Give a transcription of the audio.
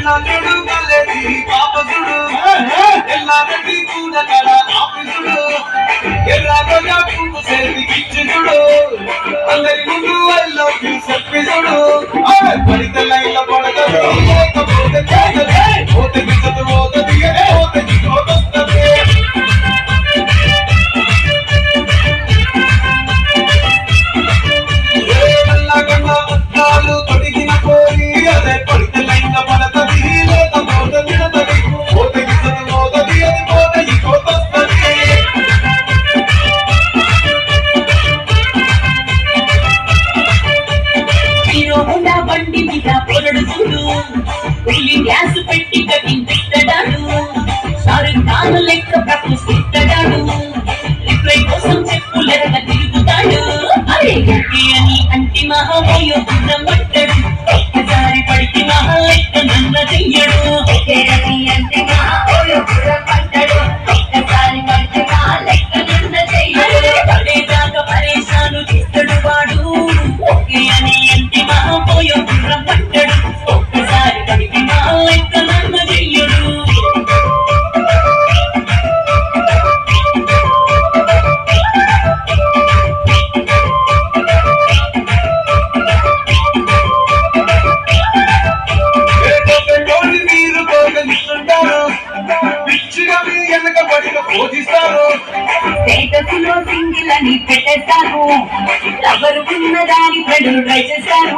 నల్లుడు మల్లెది పాపసుడు ఎల్లారెడ్డి కూడా కడ ఆఫీసుడు ఎర్రగొల్ల పువ్వు సేవికిచ్చుడు అందరి ముందు అల్లోకి చెప్పిసుడు పడితే లైన్ల పడగదు లేకపోతే పోతే దిగదు పోతుంది పోతే దిగొస్తుంది తొడిగిన పోయి అదే పడితే లైన్ల పడతది లేకపోతే నిడతది పోతే దిగదు పోతుంది అది పోతే దిగొస్తుంది హీరోహోండా బండి మీద పొరడు చూడు ఉల్లి గ్యాస్ పెట్టి కటింగ్ పెట్టడాడు షారుఖ్ ఖాన్ లెక్క ప్రపోజిస్తాడు రిప్లై కోసం చెప్పులెరగ తిరుగుతాడు అరే గట్టి అని అంటి మహామోయో రమ్మంటాడు ఒక్కసారి పడితే మహా లెక్క నన్న చెయ్యడు అంటి మహామోయో రమ్మంటాడు ఒక్కసారి పడితే మహా లెక్క నన్న చెయ్యడు పడేదాకా పరేషాను చేస్తాడు వాడు ఓకే అని అంటి మహామోయో రమ్మంటాడు ఒక్కసారి పడితే మహా లెక్క నన్న చెయ్యడు స్టేటస్లో సింగిల్ అని పెట్టేస్తాను ఎవరు ఉన్న దాని పెడు ట్రై చేస్తాను